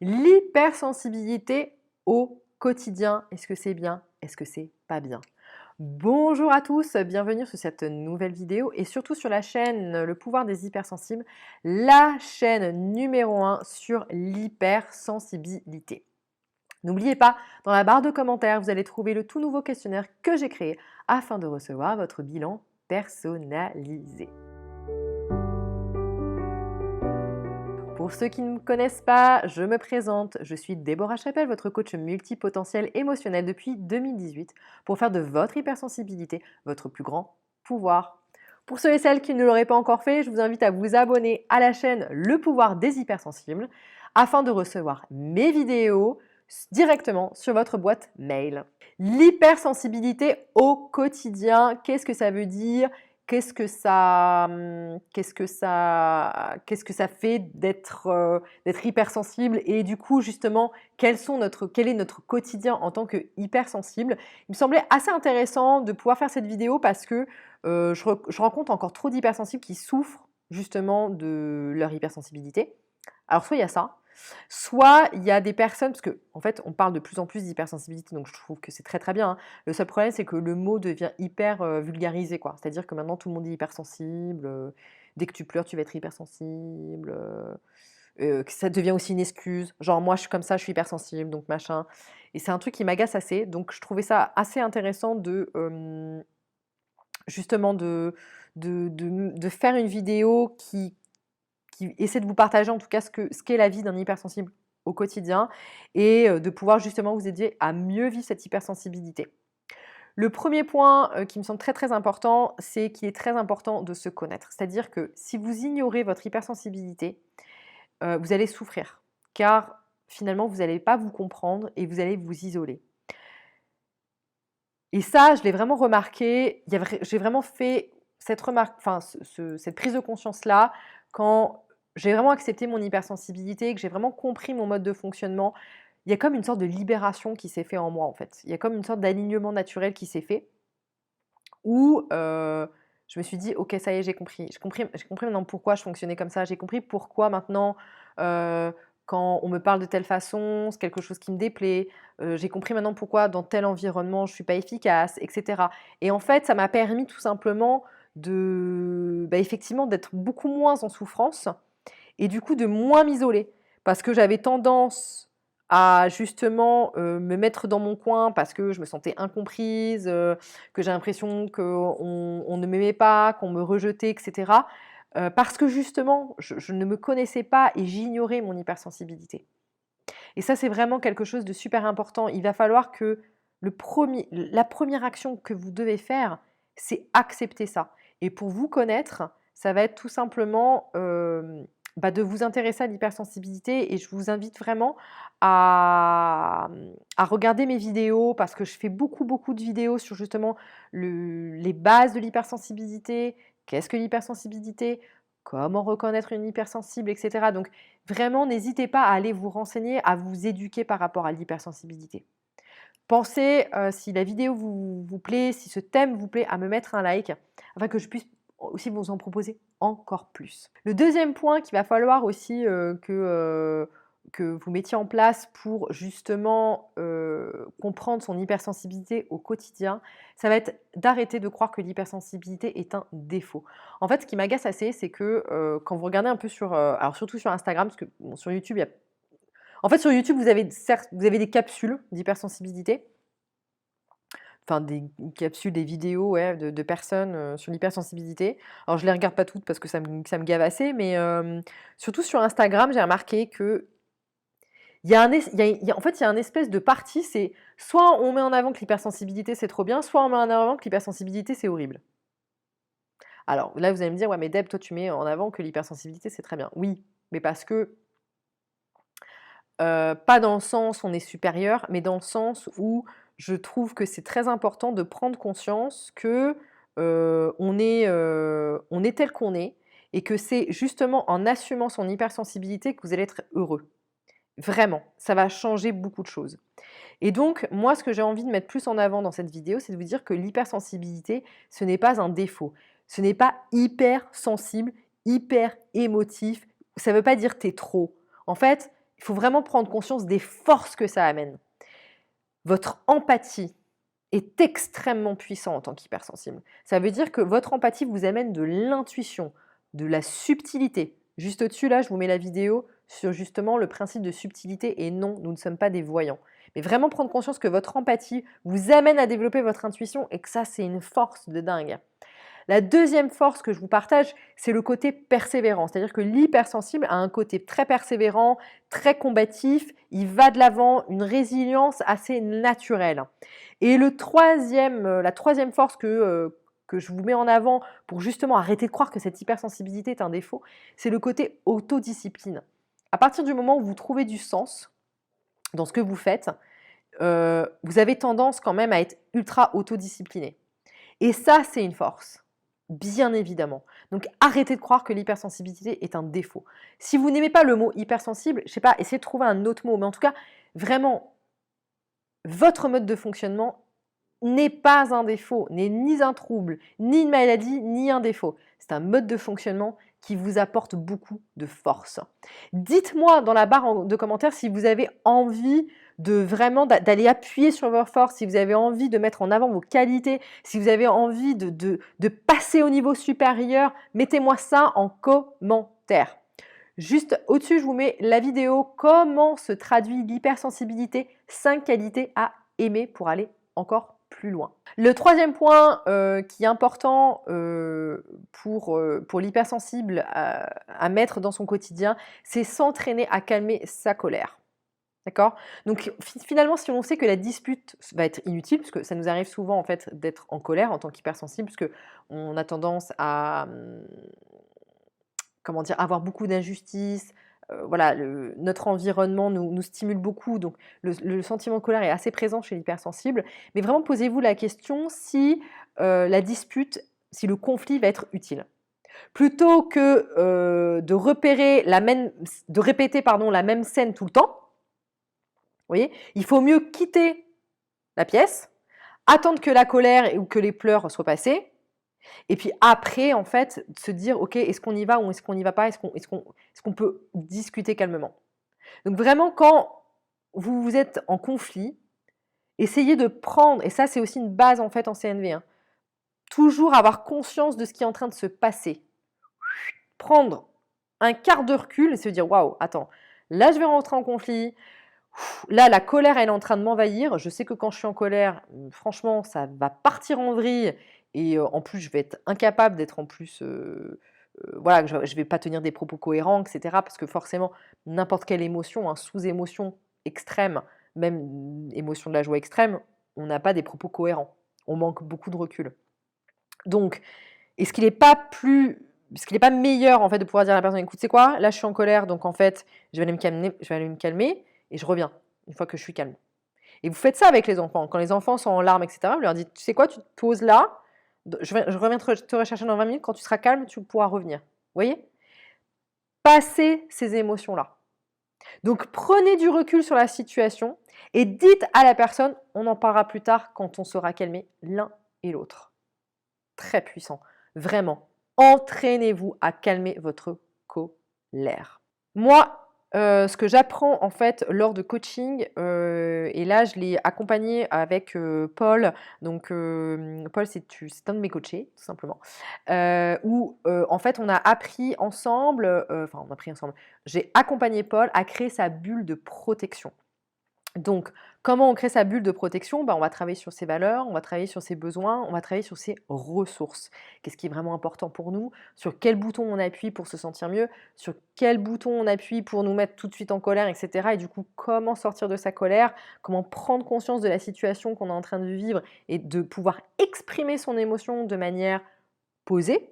L'hypersensibilité au quotidien, est-ce que c'est bien? Est-ce que c'est pas bien? Bonjour à tous, bienvenue sur cette nouvelle vidéo et surtout sur la chaîne Le pouvoir des hypersensibles, la chaîne numéro 1 sur l'hypersensibilité. N'oubliez pas, dans la barre de commentaires, vous allez trouver le tout nouveau questionnaire que j'ai créé afin de recevoir votre bilan personnalisé. Pour ceux qui ne me connaissent pas, je me présente. Je suis Déborah Chapelle, votre coach multipotentiel émotionnel depuis 2018 pour faire de votre hypersensibilité votre plus grand pouvoir. Pour ceux et celles qui ne l'auraient pas encore fait, je vous invite à vous abonner à la chaîne Le pouvoir des hypersensibles afin de recevoir mes vidéos directement sur votre boîte mail. L'hypersensibilité au quotidien, qu'est-ce que ça veut dire? Qu'est-ce que ça fait d'être hypersensible et du coup justement quel est notre quotidien en tant que hypersensible. Il me semblait assez intéressant de pouvoir faire cette vidéo parce que je rencontre encore trop d'hypersensibles qui souffrent justement de leur hypersensibilité. Alors soit il y a ça, soit il y a des personnes, parce qu'en fait on parle de plus en plus d'hypersensibilité, donc je trouve que c'est très très bien, hein. Le seul problème c'est que le mot devient hyper vulgarisé, quoi. C'est-à-dire que maintenant tout le monde est hypersensible, dès que tu pleures tu vas être hypersensible, que ça devient aussi une excuse, genre moi je suis comme ça, je suis hypersensible, donc machin. Et c'est un truc qui m'agace assez, donc je trouvais ça assez intéressant de justement de faire une vidéo qui essaie de vous partager en tout cas ce qu'est la vie d'un hypersensible au quotidien et de pouvoir justement vous aider à mieux vivre cette hypersensibilité. Le premier point qui me semble très très important, c'est qu'il est très important de se connaître. C'est-à-dire que si vous ignorez votre hypersensibilité, vous allez souffrir car finalement vous n'allez pas vous comprendre et vous allez vous isoler. Et ça, je l'ai vraiment remarqué, j'ai vraiment fait cette remarque, enfin cette prise de conscience-là quand j'ai vraiment accepté mon hypersensibilité, que j'ai vraiment compris mon mode de fonctionnement. Il y a comme une sorte de libération qui s'est fait en moi en fait. Il y a comme une sorte d'alignement naturel qui s'est fait où je me suis dit: «OK, ça y est, j'ai compris. J'ai compris maintenant pourquoi je fonctionnais comme ça. J'ai compris pourquoi maintenant, heu, quand on me parle de telle façon, c'est quelque chose qui me déplaît. J'ai compris maintenant pourquoi dans tel environnement je suis pas efficace» et cetera. Et en fait, ça m'a permis tout simplement effectivement d'être beaucoup moins en souffrance et du coup de moins m'isoler. Parce que j'avais tendance à justement me mettre dans mon coin parce que je me sentais incomprise, que j'ai l'impression qu'on ne m'aimait pas, qu'on me rejetait, etc. Parce que justement, je ne me connaissais pas et j'ignorais mon hypersensibilité. Et ça, c'est vraiment quelque chose de super important. Il va falloir que la première action que vous devez faire, c'est accepter ça. Et pour vous connaître, ça va être tout simplement de vous intéresser à l'hypersensibilité. Et je vous invite vraiment à regarder mes vidéos parce que je fais beaucoup, beaucoup de vidéos sur justement les bases de l'hypersensibilité. Qu'est-ce que l'hypersensibilité? Comment reconnaître une hypersensible, etc. Donc, vraiment, n'hésitez pas à aller vous renseigner, à vous éduquer par rapport à l'hypersensibilité. Pensez, si la vidéo vous plaît, si ce thème vous plaît, à me mettre un like afin que je puisse aussi vous en proposer encore plus. Le deuxième point qu'il va falloir aussi que vous mettiez en place pour justement comprendre son hypersensibilité au quotidien, ça va être d'arrêter de croire que l'hypersensibilité est un défaut. En fait, ce qui m'agace assez, c'est que quand vous regardez un peu alors surtout sur Instagram, parce que bon, sur YouTube, en fait, sur YouTube, vous avez des capsules d'hypersensibilité, enfin des capsules, des vidéos, ouais, de personnes sur l'hypersensibilité. Alors, je les regarde pas toutes parce que ça me gave assez, mais surtout sur Instagram, j'ai remarqué que il y a en fait, il y a un espèce de parti, c'est soit on met en avant que l'hypersensibilité c'est trop bien, soit on met en avant que l'hypersensibilité c'est horrible. Alors là, vous allez me dire, ouais, mais Deb, toi, tu mets en avant que l'hypersensibilité c'est très bien. Oui, mais parce que pas dans le sens où on est supérieur, mais dans le sens où je trouve que c'est très important de prendre conscience que, on est tel qu'on est et que c'est justement en assumant son hypersensibilité que vous allez être heureux. Vraiment, ça va changer beaucoup de choses. Et donc moi, ce que j'ai envie de mettre plus en avant dans cette vidéo, c'est de vous dire que l'hypersensibilité, ce n'est pas un défaut. Ce n'est pas hyper sensible, hyper émotif. Ça ne veut pas dire tu es trop. En fait, Il faut vraiment prendre conscience des forces que ça amène. Votre empathie est extrêmement puissante en tant qu'hypersensible. Ça veut dire que votre empathie vous amène de l'intuition, de la subtilité. Juste au-dessus, là, je vous mets la vidéo sur justement le principe de subtilité. Et non, nous ne sommes pas des voyants. Mais vraiment prendre conscience que votre empathie vous amène à développer votre intuition et que ça, c'est une force de dingue. La deuxième force que je vous partage, c'est le côté persévérant. C'est-à-dire que l'hypersensible a un côté très persévérant, très combatif, il va de l'avant, une résilience assez naturelle. Et la troisième force que je vous mets en avant pour justement arrêter de croire que cette hypersensibilité est un défaut, c'est le côté autodiscipline. À partir du moment où vous trouvez du sens dans ce que vous faites, vous avez tendance quand même à être ultra autodiscipliné. Et ça, c'est une force. Bien évidemment. Donc arrêtez de croire que l'hypersensibilité est un défaut. Si vous n'aimez pas le mot hypersensible, je ne sais pas, essayez de trouver un autre mot. Mais en tout cas, vraiment, votre mode de fonctionnement n'est pas un défaut, n'est ni un trouble, ni une maladie, ni un défaut. C'est un mode de fonctionnement qui vous apporte beaucoup de force. Dites-moi dans la barre de commentaires si vous avez envie de vraiment d'aller appuyer sur vos forces, si vous avez envie de mettre en avant vos qualités, si vous avez envie de passer au niveau supérieur, mettez-moi ça en commentaire. Juste au-dessus, je vous mets la vidéo « Comment se traduit l'hypersensibilité 5 qualités à aimer pour aller encore plus loin ». Le troisième point qui est important pour l'hypersensible à mettre dans son quotidien, c'est s'entraîner à calmer sa colère. D'accord? Donc finalement, si on sait que la dispute va être inutile, parce que ça nous arrive souvent en fait d'être en colère en tant qu'hypersensible, parce qu'on a tendance à comment dire, avoir beaucoup d'injustice. Voilà, notre environnement nous stimule beaucoup, donc le sentiment de colère est assez présent chez l'hypersensible. Mais vraiment, posez-vous la question si la dispute, si le conflit va être utile. Plutôt que de répéter la même scène tout le temps, vous voyez, il faut mieux quitter la pièce, attendre que la colère ou que les pleurs soient passés, et puis après, en fait, se dire, OK, est-ce qu'on y va ou est-ce qu'on n'y va pas? Est-ce qu'on peut discuter calmement? Donc vraiment, quand vous êtes en conflit, essayez de prendre, et ça c'est aussi une base en fait en CNV, hein, toujours avoir conscience de ce qui est en train de se passer. Prendre un quart de recul et se dire, waouh, attends, là je vais rentrer en conflit, là la colère elle est en train de m'envahir, je sais que quand je suis en colère, franchement, ça va partir en vrille. Et en plus, je vais être incapable d'être en plus, voilà, je ne vais pas tenir des propos cohérents, etc. Parce que forcément, n'importe quelle émotion, hein, sous-émotion extrême, même émotion de la joie extrême, on n'a pas des propos cohérents. On manque beaucoup de recul. Donc, est-ce qu'il n'est pas meilleur en fait de pouvoir dire à la personne, écoute, c'est quoi? Là, je suis en colère, donc en fait, je vais aller me calmer et je reviens une fois que je suis calme. Et vous faites ça avec les enfants. Quand les enfants sont en larmes, etc., vous leur dites, tu sais quoi, tu te poses là. Je reviens te rechercher dans 20 minutes. Quand tu seras calme, tu pourras revenir. Vous voyez? Passez ces émotions-là. Donc, prenez du recul sur la situation et dites à la personne, on en parlera plus tard quand on sera calmé l'un et l'autre. Très puissant. Vraiment. Entraînez-vous à calmer votre colère. Moi, ce que j'apprends en fait lors de coaching, et là je l'ai accompagné avec Paul. Donc Paul, c'est un de mes coachés, tout simplement. Où en fait on a appris ensemble, j'ai accompagné Paul à créer sa bulle de protection. Donc, comment on crée sa bulle de protection? On va travailler sur ses valeurs, on va travailler sur ses besoins, on va travailler sur ses ressources. Qu'est-ce qui est vraiment important pour nous? Sur quel bouton on appuie pour se sentir mieux? Sur quel bouton on appuie pour nous mettre tout de suite en colère, etc. Et du coup, comment sortir de sa colère? Comment prendre conscience de la situation qu'on est en train de vivre et de pouvoir exprimer son émotion de manière posée?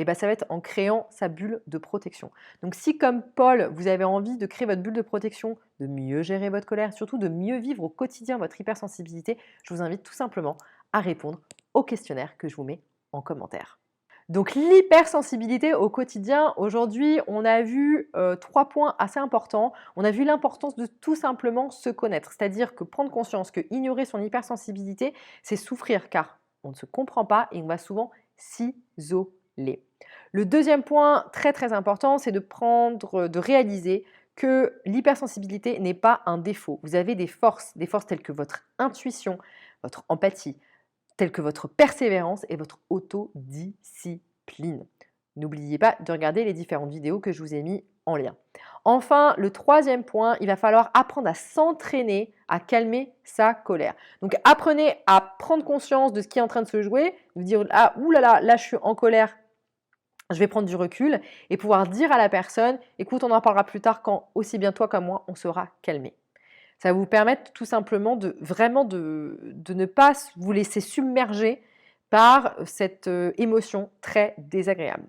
Et ça va être en créant sa bulle de protection. Donc si comme Paul, vous avez envie de créer votre bulle de protection, de mieux gérer votre colère, surtout de mieux vivre au quotidien votre hypersensibilité, je vous invite tout simplement à répondre au questionnaire que je vous mets en commentaire. Donc l'hypersensibilité au quotidien, aujourd'hui, on a vu 3 points assez importants. On a vu l'importance de tout simplement se connaître, c'est-à-dire que prendre conscience que ignorer son hypersensibilité, c'est souffrir car on ne se comprend pas et on va souvent s'isoler. Le deuxième point très très important, c'est de réaliser que l'hypersensibilité n'est pas un défaut. Vous avez des forces telles que votre intuition, votre empathie, telles que votre persévérance et votre autodiscipline. N'oubliez pas de regarder les différentes vidéos que je vous ai mis en lien. Enfin, le troisième point, il va falloir apprendre à s'entraîner à calmer sa colère. Donc apprenez à prendre conscience de ce qui est en train de se jouer, vous dire ah oulala, là je suis en colère, je vais prendre du recul et pouvoir dire à la personne écoute, on en parlera plus tard quand aussi bien toi comme moi on sera calmé. Ça va vous permettre tout simplement de vraiment de ne pas vous laisser submerger par cette émotion très désagréable.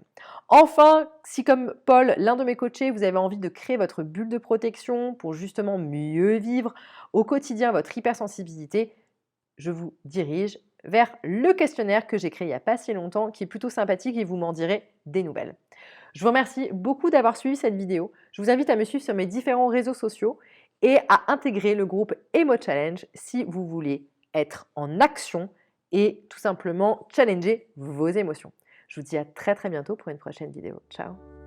Enfin, si comme Paul, l'un de mes coachés, vous avez envie de créer votre bulle de protection pour justement mieux vivre au quotidien votre hypersensibilité, je vous dirige vers le questionnaire que j'ai créé il n'y a pas si longtemps, qui est plutôt sympathique et vous m'en direz des nouvelles. Je vous remercie beaucoup d'avoir suivi cette vidéo. Je vous invite à me suivre sur mes différents réseaux sociaux et à intégrer le groupe Emo Challenge si vous voulez être en action et tout simplement challenger vos émotions. Je vous dis à très bientôt pour une prochaine vidéo. Ciao!